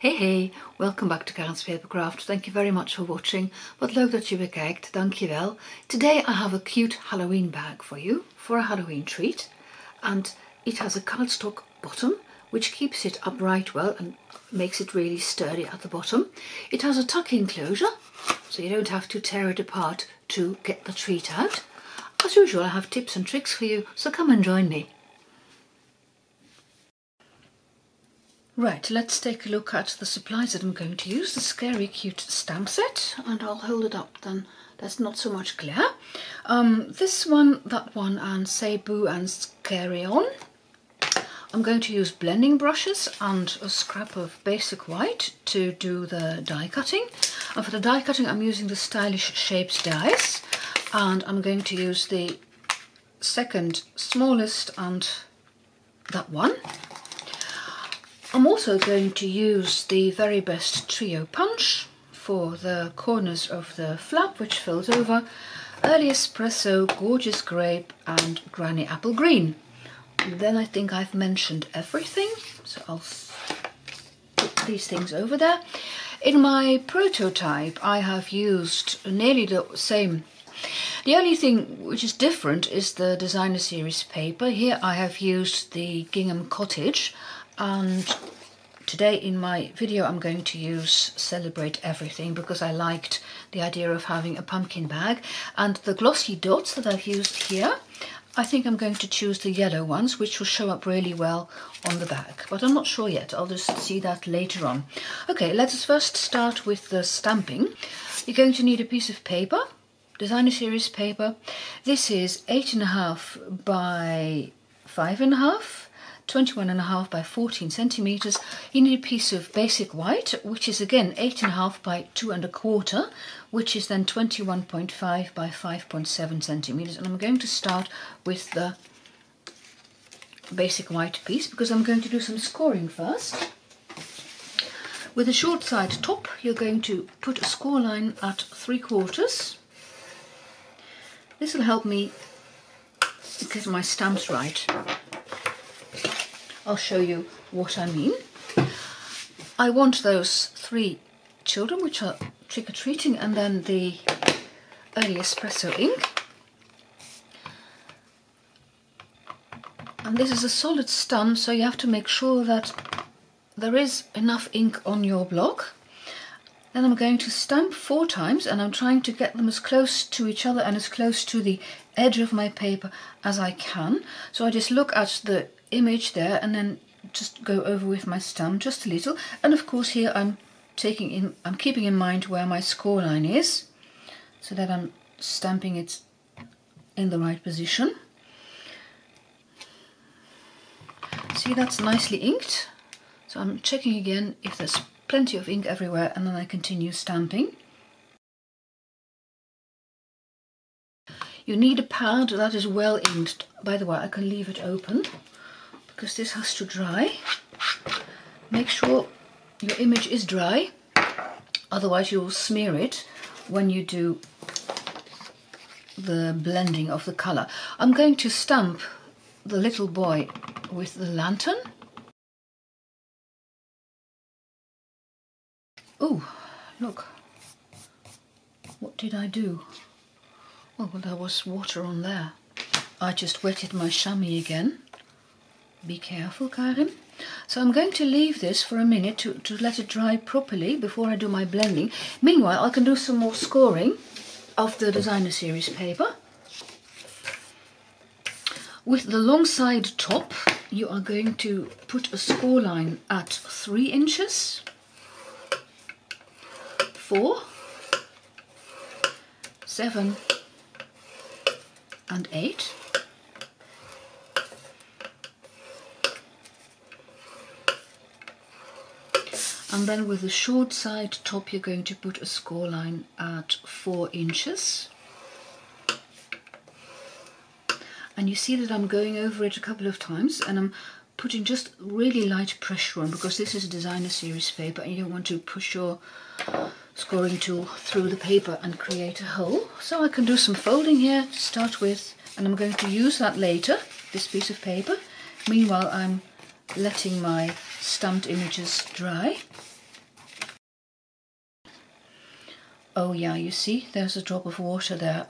Hey, welcome back to Karen's Papercraft. Thank you very much for watching. Wat leuk dat je weer kijkt, dankjewel. Today I have a cute Halloween bag for you, for a Halloween treat. And it has a cardstock bottom, which keeps it upright well and makes it really sturdy at the bottom. It has a tuck-in closure, so you don't have to tear it apart to get the treat out. As usual, I have tips and tricks for you, so come and join me. Right, let's take a look at the supplies that I'm going to use. The Scary Cute stamp set, and I'll hold it up then there's not so much glare. This one, that one, and Say Boo and Scary On. I'm going to use blending brushes and a scrap of basic white to do the die cutting. And for the die cutting I'm using the Stylish Shapes dies, and I'm going to use the second smallest and that one. I'm also going to use the Very Best Trio Punch for the corners of the flap, which fills over, Early Espresso, Gorgeous Grape and Granny Apple Green. And then I think I've mentioned everything, so I'll put these things over there. In my prototype I have used nearly the same. The only thing which is different is the Designer Series paper. Here I have used the Gingham Cottage, and today in my video I'm going to use Celebrate Everything because I liked the idea of having a pumpkin bag. And the glossy dots that I've used here, I think I'm going to choose the yellow ones, which will show up really well on the bag, but I'm not sure yet. I'll just see that later on. Okay, let us first start with the stamping. You're going to need a piece of paper, Designer Series paper. This is 8.5 by 5.5. 21.5 by 14 centimeters. You need a piece of basic white, which is again 8.5 by 2.25, which is then 21.5 by 5.7 centimeters. And I'm going to start with the basic white piece because I'm going to do some scoring first. With a short side top, you're going to put a score line at 3/4. This will help me get my stamps right. I'll show you what I mean. I want those 3 children, which are trick-or-treating, and then the Early Espresso ink. And this is a solid stamp, so you have to make sure that there is enough ink on your block. Then I'm going to stamp 4 times, and I'm trying to get them as close to each other and as close to the edge of my paper as I can. So I just look at the image there and then just go over with my stamp just a little. And of course here I'm keeping in mind where my score line is, so that I'm stamping it in the right position. See, that's nicely inked. So I'm checking again if there's plenty of ink everywhere, and then I continue stamping. You need a pad that is well inked. By the way, I can leave it open because this has to dry. Make sure your image is dry, otherwise you will smear it when you do the blending of the colour. I'm going to stamp the little boy with the lantern. Oh, look, what did I do? Oh, well, there was water on there. I just wetted my chamois again. Be careful, Karen. So I'm going to leave this for a minute to let it dry properly before I do my blending. Meanwhile, I can do some more scoring of the Designer Series paper. With the long side top, you are going to put a score line at 3 inches, 4, 7 and 8. And then with the short side top you're going to put a score line at 4 inches. And you see that I'm going over it a couple of times, and I'm putting just really light pressure on because this is a Designer Series paper and you don't want to push your scoring tool through the paper and create a hole. So I can do some folding here to start with, and I'm going to use that later, this piece of paper. Meanwhile I'm letting my stamped images dry. Oh yeah, you see, there's a drop of water there.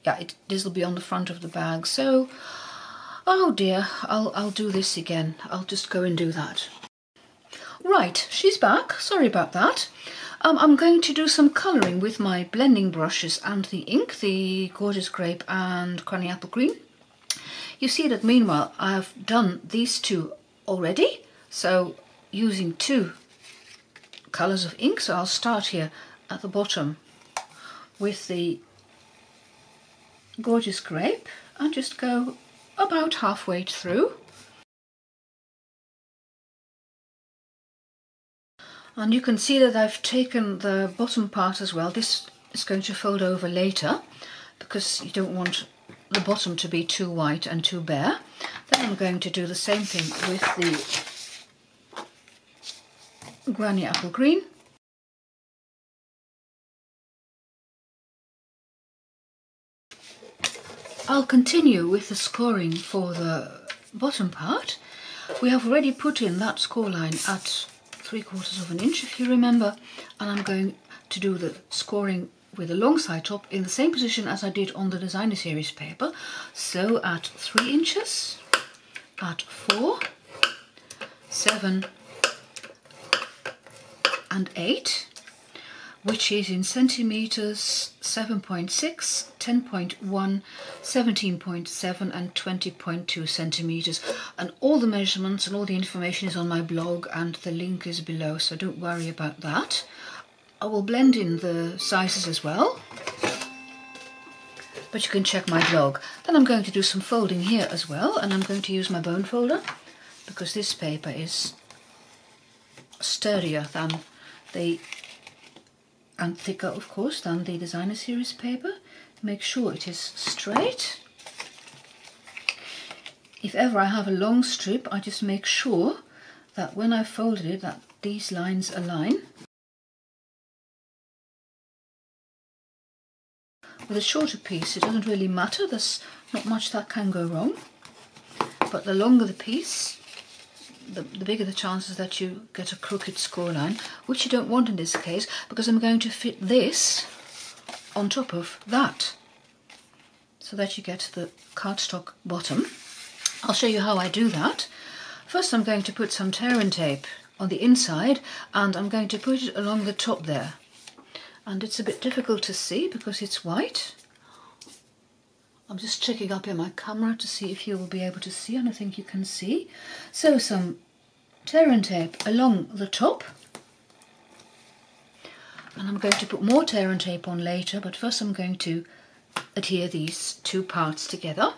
Yeah, this will be on the front of the bag. So, oh dear, I'll do this again. I'll just go and do that. Right, she's back. Sorry about that. I'm going to do some colouring with my blending brushes and the ink, the Gorgeous Grape and Cranny Apple Green. You see that meanwhile I've done these two already, so using two colours of ink. So I'll start here at the bottom with the Gorgeous Grape and just go about halfway through. And you can see that I've taken the bottom part as well. This is going to fold over later because you don't want the bottom to be too white and too bare. Then I'm going to do the same thing with the Granny Apple Green. I'll continue with the scoring for the bottom part. We have already put in that score line at 3/4 of an inch, if you remember, and I'm going to do the scoring with a long side top in the same position as I did on the Designer Series paper. So at 3 inches, at 4, 7 and 8, which is in centimetres 7.6, 10.1, 17.7 and 20.2 centimetres. And all the measurements and all the information is on my blog and the link is below, so don't worry about that. I will blend in the sizes as well, but you can check my blog. Then I'm going to do some folding here as well, and I'm going to use my bone folder because this paper is sturdier than and thicker of course than the Designer Series paper. Make sure it is straight. If ever I have a long strip, I just make sure that when I folded it that these lines align. With a shorter piece it doesn't really matter, there's not much that can go wrong, but the longer the piece, the bigger the chances that you get a crooked score line, which you don't want in this case, because I'm going to fit this on top of that so that you get the cardstock bottom. I'll show you how I do that. First I'm going to put some tear and tape on the inside and I'm going to put it along the top there. And it's a bit difficult to see because it's white. I'm just checking up in my camera to see if you will be able to see, and I think you can see. So some tear and tape along the top. And I'm going to put more tear and tape on later, but first I'm going to adhere these two parts together.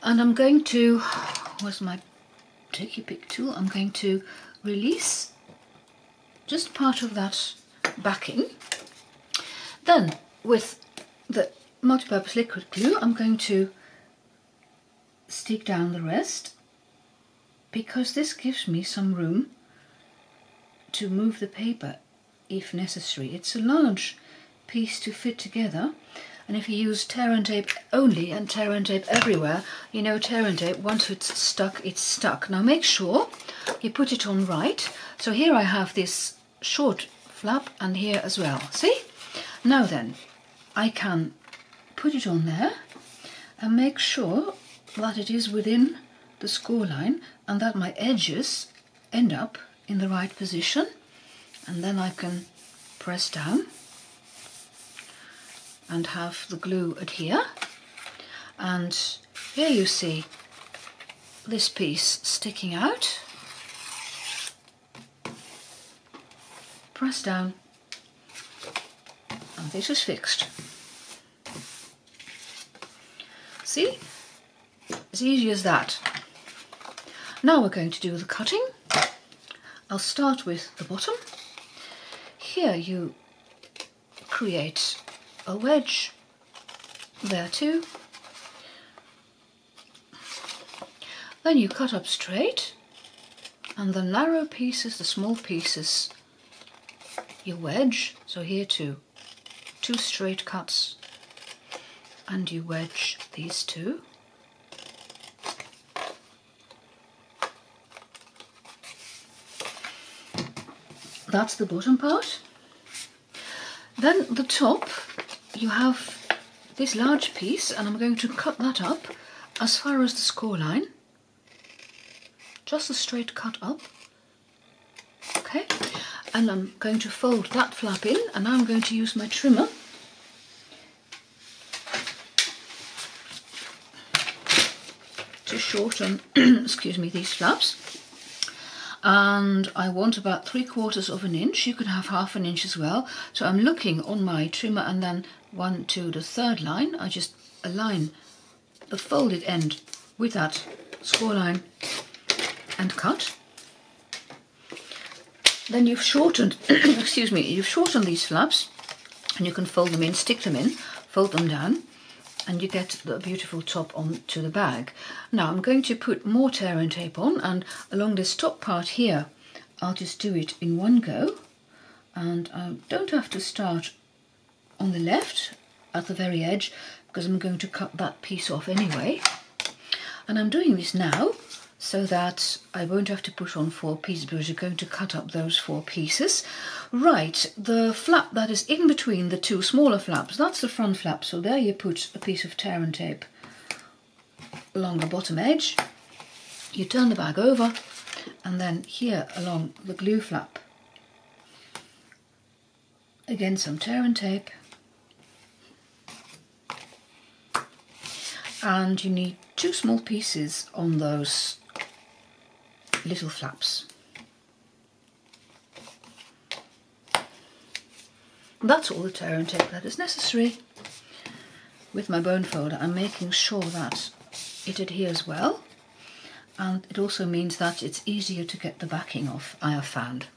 And I'm going to, where's my Take Pick tool? I'm going to release just part of that backing. Then with the multi-purpose liquid glue I'm going to stick down the rest, because this gives me some room to move the paper if necessary. It's a large piece to fit together, and if you use tear and tape only and tear and tape everywhere, you know tear and tape, once it's stuck, it's stuck. Now make sure you put it on right. So here I have this short flap and here as well, see? Now then, I can put it on there and make sure that it is within the score line and that my edges end up in the right position, and then I can press down and have the glue adhere. And here you see this piece sticking out. Press down and this is fixed. See? As easy as that. Now we're going to do the cutting. I'll start with the bottom. Here you create a wedge there too. Then you cut up straight, and the narrow pieces, the small pieces, you wedge. So here too, 2 straight cuts, and you wedge these two. That's the bottom part. Then the top, you have this large piece, and I'm going to cut that up as far as the score line. Just a straight cut up. Okay, and I'm going to fold that flap in, and now I'm going to use my trimmer to shorten excuse me, these flaps. And I want about 3/4 of an inch. You could have 1/2 an inch as well. So I'm looking on my trimmer, and then 1 to the third line, I just align the folded end with that score line and cut. Then you've shortened excuse me, you've shortened these flaps, and you can fold them in, stick them in, fold them down, and you get the beautiful top onto the bag. Now I'm going to put more tear and tape on, and along this top part here I'll just do it in one go, and I don't have to start on the left at the very edge because I'm going to cut that piece off anyway. And I'm doing this now so that I won't have to put on 4 pieces, because you're going to cut up those 4 pieces. Right, the flap that is in between the 2 smaller flaps, that's the front flap, so there you put a piece of tear and tape along the bottom edge. You turn the bag over, and then here along the glue flap, again some tear and tape. And you need 2 small pieces on those little flaps. That's all the tear and tape that is necessary. With my bone folder, I'm making sure that it adheres well, and it also means that it's easier to get the backing off, I have found.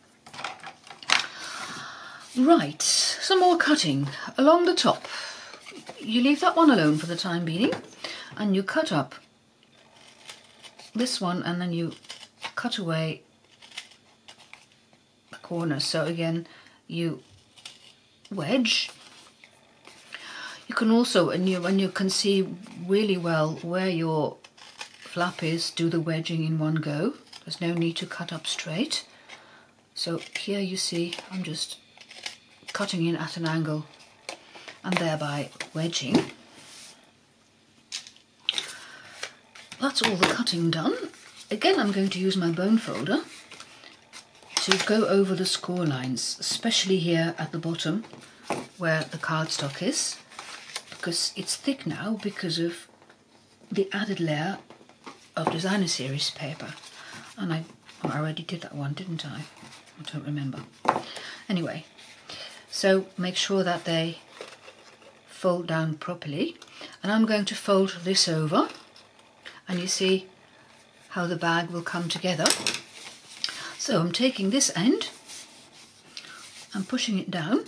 Right, some more cutting along the top. You leave that one alone for the time being, and you cut up this one, and then you cut away the corner. So again, you wedge. You can also, when you can see really well where your flap is, do the wedging in one go. There's no need to cut up straight. So here you see I'm just cutting in at an angle and thereby wedging. That's all the cutting done. Again, I'm going to use my bone folder to go over the score lines, especially here at the bottom where the cardstock is, because it's thick now because of the added layer of designer series paper. And I already did that one, didn't I? I don't remember. Anyway, so make sure that they fold down properly, and I'm going to fold this over, and you see how the bag will come together. So I'm taking this end and pushing it down.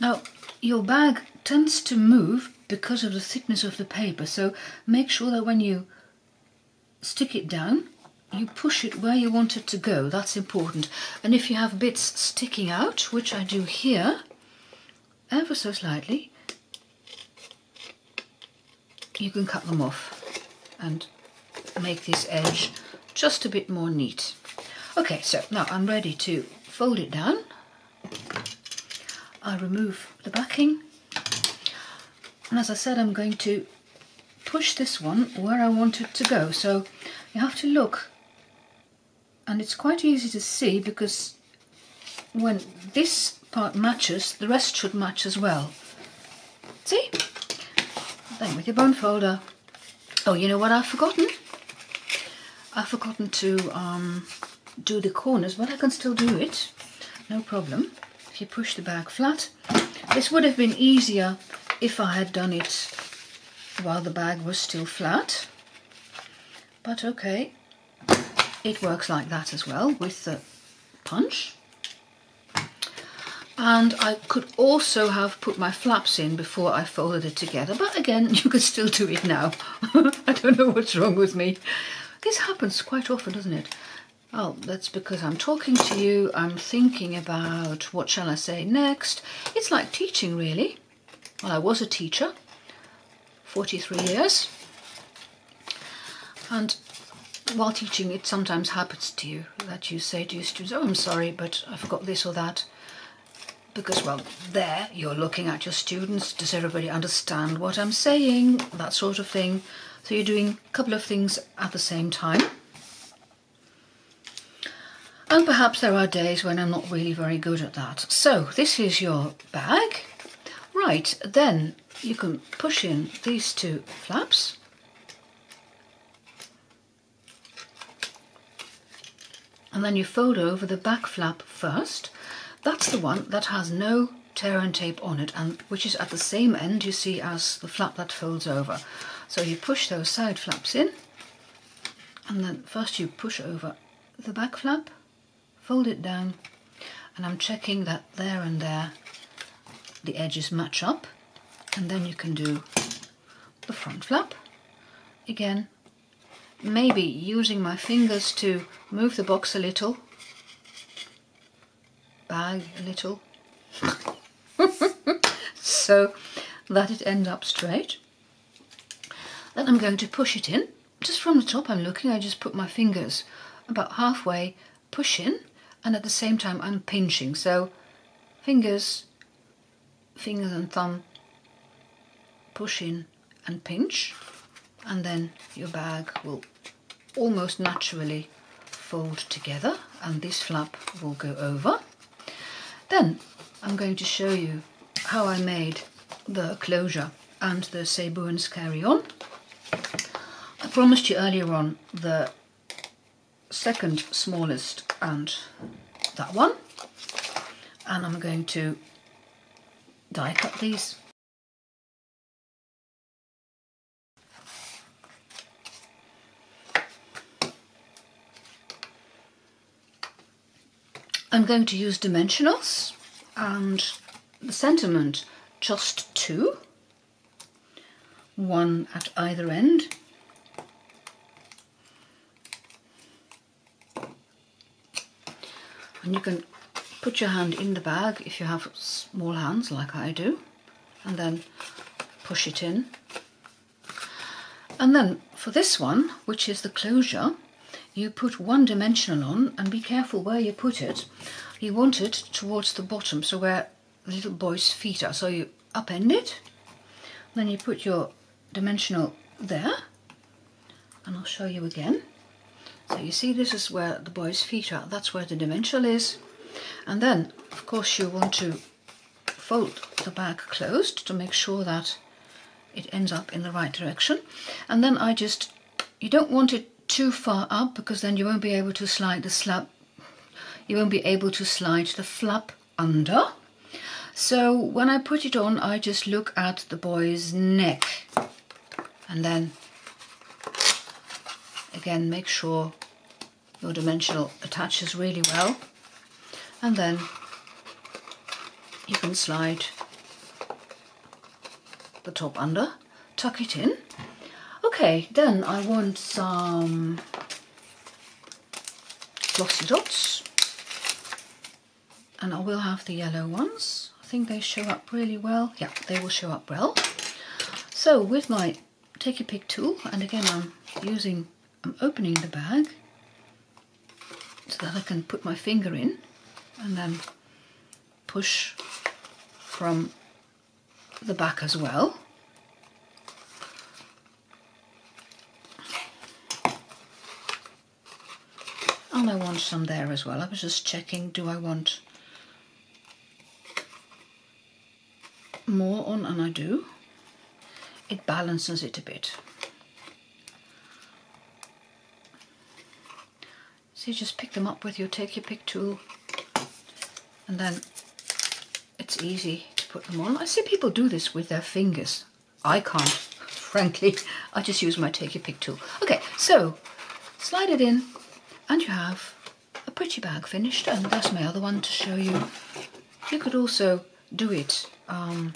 Now your bag tends to move because of the thickness of the paper, so make sure that when you stick it down, you push it where you want it to go. That's important. And if you have bits sticking out, which I do here, ever so slightly, you can cut them off and make this edge just a bit more neat. Okay, so now I'm ready to fold it down. I remove the backing, and as I said, I'm going to push this one where I want it to go. So you have to look, and it's quite easy to see because when this part matches, the rest should match as well. See? Then with your bone folder. Oh, you know what I've forgotten? I've forgotten to do the corners, but I can still do it, no problem. If you push the bag flat, this would have been easier if I had done it while the bag was still flat, but okay, it works like that as well with the punch. And I could also have put my flaps in before I folded it together, but again, you could still do it now. I don't know what's wrong with me. This happens quite often, doesn't it? Oh, that's because I'm talking to you, I'm thinking about what shall I say next. It's like teaching, really. Well, I was a teacher, 43 years. And while teaching, it sometimes happens to you that you say to your students, oh, I'm sorry, but I forgot this or that. Because, well, there you're looking at your students. Does everybody understand what I'm saying? That sort of thing. So you're doing a couple of things at the same time. And perhaps there are days when I'm not really very good at that. So this is your bag. Right, then you can push in these two flaps. And then you fold over the back flap first. That's the one that has no tear and tape on it, and which is at the same end, you see, as the flap that folds over. So you push those side flaps in, and then first you push over the back flap, fold it down, and I'm checking that there and there the edges match up, and then you can do the front flap. Again, maybe using my fingers to move the box a little, bag a little, so that it ends up straight. Then I'm going to push it in. Just from the top I'm looking, I just put my fingers about halfway, push in, and at the same time I'm pinching. So fingers and thumb, push in and pinch, and then your bag will almost naturally fold together and this flap will go over. Then I'm going to show you how I made the closure and the Cebu and Carry On. I promised you earlier on the second smallest and that one, and I'm going to die cut these. I'm going to use dimensionals and the sentiment just 2, one at either end. And you can put your hand in the bag if you have small hands like I do, and then push it in. And then for this one, which is the closure, you put one dimensional on, and be careful where you put it. You want it towards the bottom, so where the little boy's feet are. So you upend it, then you put your dimensional there, and I'll show you again. So you see, this is where the boy's feet are, that's where the dimensional is. And then, of course, you want to fold the bag closed to make sure that it ends up in the right direction. And then you don't want it too far up, because then you won't be able to slide the flap under. So when I put it on, I just look at the boy's neck, and then again make sure your dimensional attaches really well, and then you can slide the top under, tuck it in. Okay, then I want some glossy dots, and I will have the yellow ones. I think they show up really well. Yeah, they will show up well. So with my Take Your Pick tool, and again I'm opening the bag so that I can put my finger in and then push from the back as well. And I want some there as well. I was just checking, do I want more on? And I do. It balances it a bit. So you just pick them up with your Take Your Pick tool, and then it's easy to put them on. I see people do this with their fingers. I can't, frankly. I just use my Take Your Pick tool. Okay, so slide it in, and you have a pretty bag finished. And there's my other one to show you. You could also do it on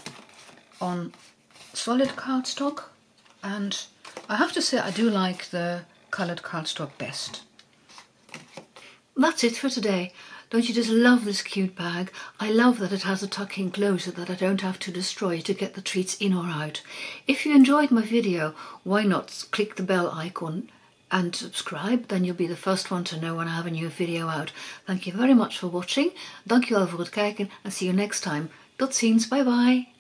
solid cardstock, and I have to say I do like the coloured cardstock best. That's it for today. Don't you just love this cute bag? I love that it has a tuck-in closure that I don't have to destroy to get the treats in or out. If you enjoyed my video, why not click the bell icon and subscribe, then you'll be the first one to know when I have a new video out. Thank you very much for watching. Dankjewel voor het kijken and see you next time. Tot ziens, bye bye.